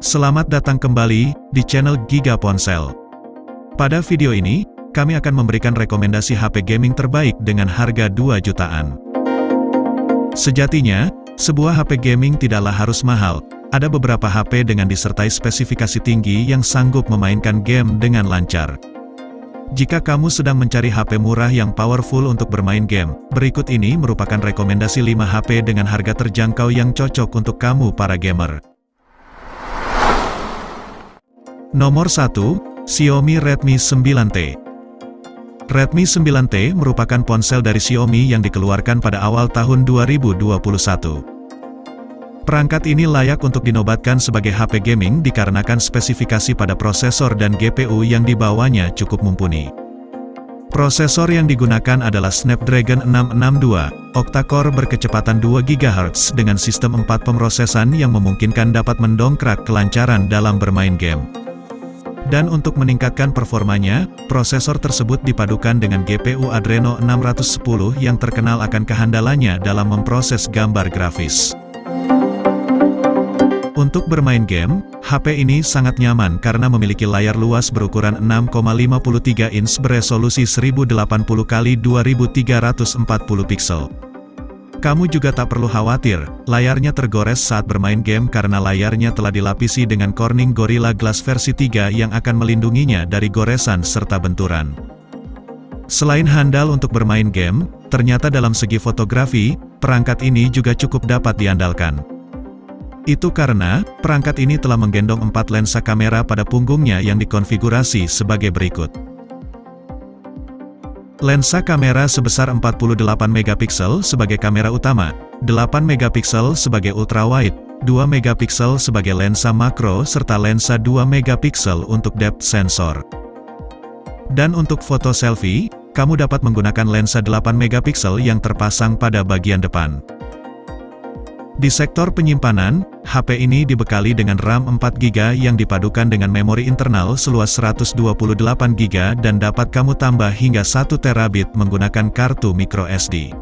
Selamat datang kembali di channel Giga Ponsel. Pada video ini, kami akan memberikan rekomendasi HP gaming terbaik dengan harga 2 jutaan. Sejatinya, sebuah HP gaming tidaklah harus mahal. Ada beberapa HP dengan disertai spesifikasi tinggi yang sanggup memainkan game dengan lancar. Jika kamu sedang mencari HP murah yang powerful untuk bermain game, berikut ini merupakan rekomendasi 5 HP dengan harga terjangkau yang cocok untuk kamu para gamer. Nomor 1, Xiaomi Redmi 9T. Redmi 9T merupakan ponsel dari Xiaomi yang dikeluarkan pada awal tahun 2021. Perangkat ini layak untuk dinobatkan sebagai HP gaming dikarenakan spesifikasi pada prosesor dan GPU yang dibawanya cukup mumpuni. Prosesor yang digunakan adalah Snapdragon 662, octa-core berkecepatan 2 GHz dengan sistem 4 pemrosesan yang memungkinkan dapat mendongkrak kelancaran dalam bermain game. Dan untuk meningkatkan performanya, prosesor tersebut dipadukan dengan GPU Adreno 610 yang terkenal akan kehandalannya dalam memproses gambar grafis. Untuk bermain game, HP ini sangat nyaman karena memiliki layar luas berukuran 6,53 inch beresolusi 1080x2340 pixel. Kamu juga tak perlu khawatir, layarnya tergores saat bermain game karena layarnya telah dilapisi dengan Corning Gorilla Glass versi 3 yang akan melindunginya dari goresan serta benturan. Selain handal untuk bermain game, ternyata dalam segi fotografi, perangkat ini juga cukup dapat diandalkan. Itu karena, perangkat ini telah menggendong 4 lensa kamera pada punggungnya yang dikonfigurasi sebagai berikut. Lensa kamera sebesar 48 megapiksel sebagai kamera utama, 8 megapiksel sebagai ultrawide, 2 megapiksel sebagai lensa makro serta lensa 2 megapiksel untuk depth sensor. Dan untuk foto selfie, kamu dapat menggunakan lensa 8 megapiksel yang terpasang pada bagian depan. Di sektor penyimpanan, HP ini dibekali dengan RAM 4GB yang dipadukan dengan memori internal seluas 128GB dan dapat kamu tambah hingga 1TB menggunakan kartu microSD.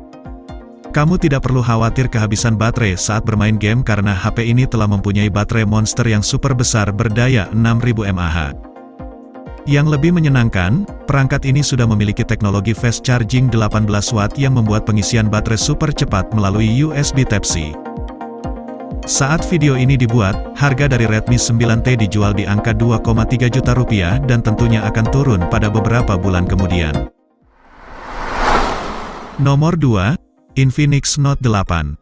Kamu tidak perlu khawatir kehabisan baterai saat bermain game karena HP ini telah mempunyai baterai monster yang super besar berdaya 6000 mAh. Yang lebih menyenangkan, perangkat ini sudah memiliki teknologi fast charging 18 watt yang membuat pengisian baterai super cepat melalui USB Type-C. Saat video ini dibuat, harga dari Redmi 9T dijual di angka 2,3 juta rupiah dan tentunya akan turun pada beberapa bulan kemudian. Nomor 2, Infinix Note 8.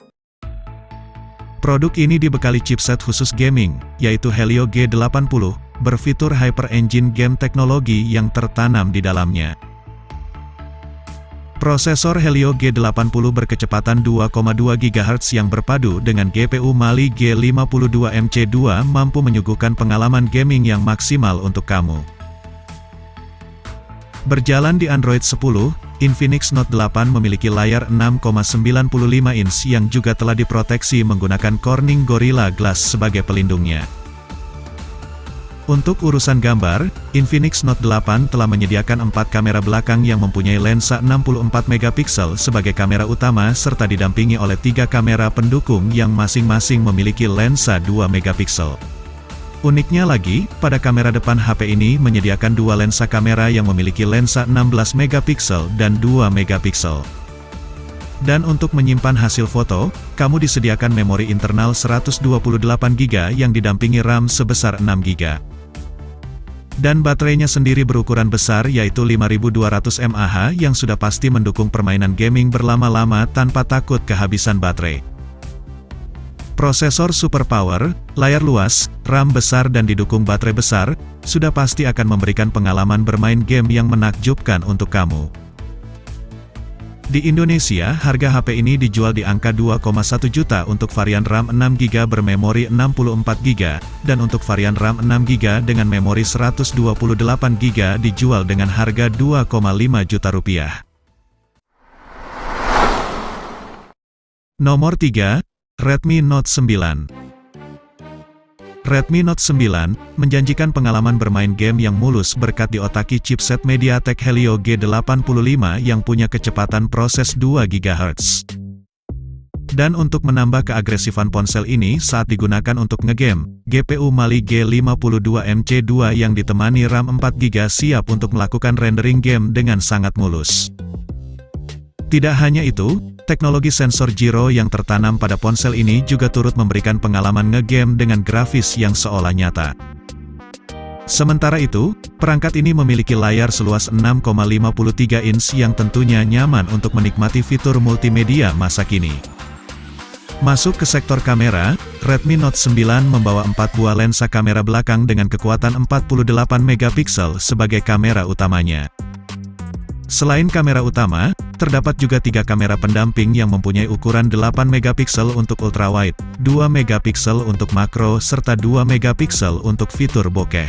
Produk ini dibekali chipset khusus gaming, yaitu Helio G80, berfitur Hyper Engine game teknologi yang tertanam di dalamnya. Prosesor Helio G80 berkecepatan 2,2 GHz yang berpadu dengan GPU Mali G52MC2 mampu menyuguhkan pengalaman gaming yang maksimal untuk kamu. Berjalan di Android 10, Infinix Note 8 memiliki layar 6,95 inch yang juga telah diproteksi menggunakan Corning Gorilla Glass sebagai pelindungnya. Untuk urusan gambar, Infinix Note 8 telah menyediakan 4 kamera belakang yang mempunyai lensa 64 megapiksel sebagai kamera utama serta didampingi oleh 3 kamera pendukung yang masing-masing memiliki lensa 2 megapiksel. Uniknya lagi, pada kamera depan HP ini menyediakan 2 lensa kamera yang memiliki lensa 16 megapiksel dan 2 megapiksel. Dan untuk menyimpan hasil foto, kamu disediakan memori internal 128GB yang didampingi RAM sebesar 6GB. Dan baterainya sendiri berukuran besar yaitu 5200 mAh yang sudah pasti mendukung permainan gaming berlama-lama tanpa takut kehabisan baterai. Prosesor super power, layar luas, RAM besar dan didukung baterai besar, sudah pasti akan memberikan pengalaman bermain game yang menakjubkan untuk kamu. Di Indonesia, harga HP ini dijual di angka 2,1 juta untuk varian RAM 6GB bermemori 64GB, dan untuk varian RAM 6GB dengan memori 128GB dijual dengan harga 2,5 juta rupiah. Nomor 3, Redmi Note 9. Redmi Note 9 menjanjikan pengalaman bermain game yang mulus berkat diotaki chipset MediaTek Helio G85 yang punya kecepatan proses 2 GHz. Dan untuk menambah keagresifan ponsel ini saat digunakan untuk ngegame, GPU Mali G52MC2 yang ditemani RAM 4GB siap untuk melakukan rendering game dengan sangat mulus. Tidak hanya itu, teknologi sensor giro yang tertanam pada ponsel ini juga turut memberikan pengalaman ngegame dengan grafis yang seolah nyata. Sementara itu, perangkat ini memiliki layar seluas 6,53 inch yang tentunya nyaman untuk menikmati fitur multimedia masa kini. Masuk ke sektor kamera, Redmi Note 9 membawa 4 buah lensa kamera belakang dengan kekuatan 48 megapiksel sebagai kamera utamanya. Selain kamera utama, terdapat juga 3 kamera pendamping yang mempunyai ukuran 8 megapiksel untuk ultrawide, 2 megapiksel untuk makro serta 2 megapiksel untuk fitur bokeh.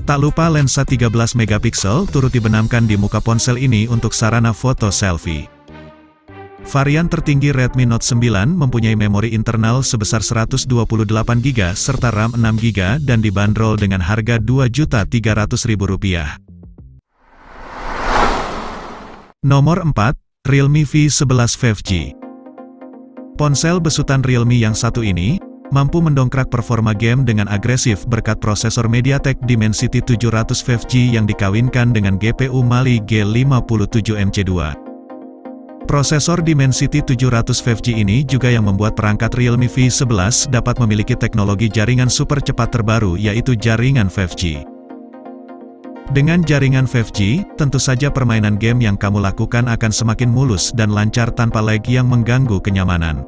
Tak lupa lensa 13 megapiksel turut dibenamkan di muka ponsel ini untuk sarana foto selfie. Varian tertinggi Redmi Note 9 mempunyai memori internal sebesar 128GB serta RAM 6GB dan dibanderol dengan harga Rp2.300.000. Nomor 4, Realme V11 5G. Ponsel besutan Realme yang satu ini mampu mendongkrak performa game dengan agresif berkat prosesor MediaTek Dimensity 700 5G yang dikawinkan dengan GPU Mali G57MC2. Prosesor Dimensity 700 5G ini juga yang membuat perangkat Realme V11 dapat memiliki teknologi jaringan super cepat terbaru yaitu jaringan 5G. Dengan jaringan 5G, tentu saja permainan game yang kamu lakukan akan semakin mulus dan lancar tanpa lag yang mengganggu kenyamanan.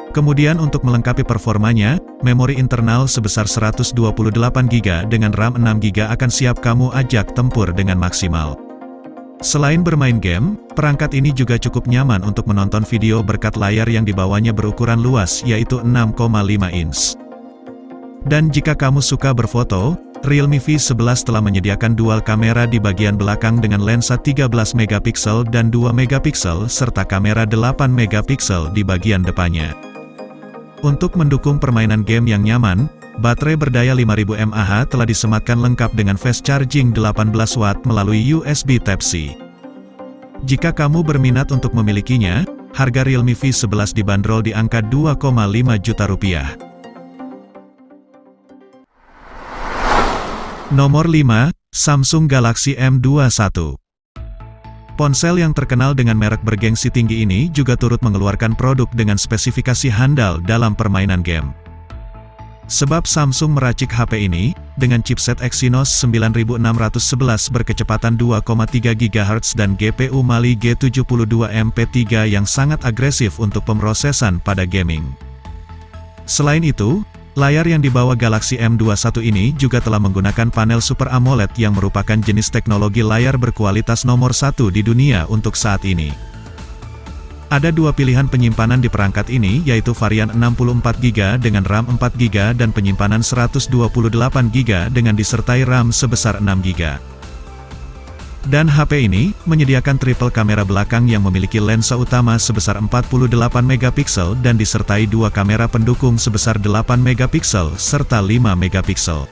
Kemudian untuk melengkapi performanya, memori internal sebesar 128GB dengan RAM 6GB akan siap kamu ajak tempur dengan maksimal. Selain bermain game, perangkat ini juga cukup nyaman untuk menonton video berkat layar yang dibawanya berukuran luas yaitu 6,5 inch. Dan jika kamu suka berfoto, Realme V11 telah menyediakan dual kamera di bagian belakang dengan lensa 13 megapiksel dan 2 megapiksel serta kamera 8 megapiksel di bagian depannya. Untuk mendukung permainan game yang nyaman, baterai berdaya 5000 mAh telah disematkan lengkap dengan fast charging 18 watt melalui USB Type-C. Jika kamu berminat untuk memilikinya, harga Realme V11 dibanderol di angka Rp2,5 juta. Nomor 5, Samsung Galaxy M21. Ponsel yang terkenal dengan merek bergengsi tinggi ini juga turut mengeluarkan produk dengan spesifikasi handal dalam permainan game. Sebab Samsung meracik HP ini, dengan chipset Exynos 9611 berkecepatan 2,3 GHz dan GPU Mali G72MP3 yang sangat agresif untuk pemrosesan pada gaming. Selain itu, layar yang dibawa Galaxy M21 ini juga telah menggunakan panel Super AMOLED yang merupakan jenis teknologi layar berkualitas nomor 1 di dunia untuk saat ini. Ada dua pilihan penyimpanan di perangkat ini yaitu varian 64GB dengan RAM 4GB dan penyimpanan 128GB dengan disertai RAM sebesar 6GB. Dan HP ini menyediakan triple kamera belakang yang memiliki lensa utama sebesar 48 megapiksel dan disertai dua kamera pendukung sebesar 8 megapiksel serta 5 megapiksel.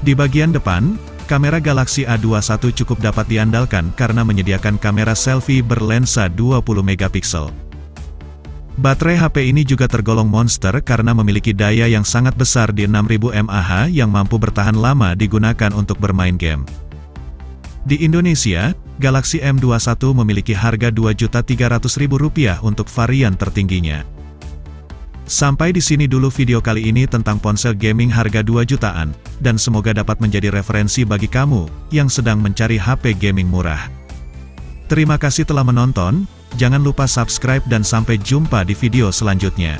Di bagian depan, kamera Galaxy A21 cukup dapat diandalkan karena menyediakan kamera selfie berlensa 20 megapiksel. Baterai HP ini juga tergolong monster karena memiliki daya yang sangat besar di 6000 mAh yang mampu bertahan lama digunakan untuk bermain game. Di Indonesia, Galaxy M21 memiliki harga Rp2.300.000 untuk varian tertingginya. Sampai di sini dulu video kali ini tentang ponsel gaming harga 2 jutaan, dan semoga dapat menjadi referensi bagi kamu yang sedang mencari HP gaming murah. Terima kasih telah menonton, jangan lupa subscribe dan sampai jumpa di video selanjutnya.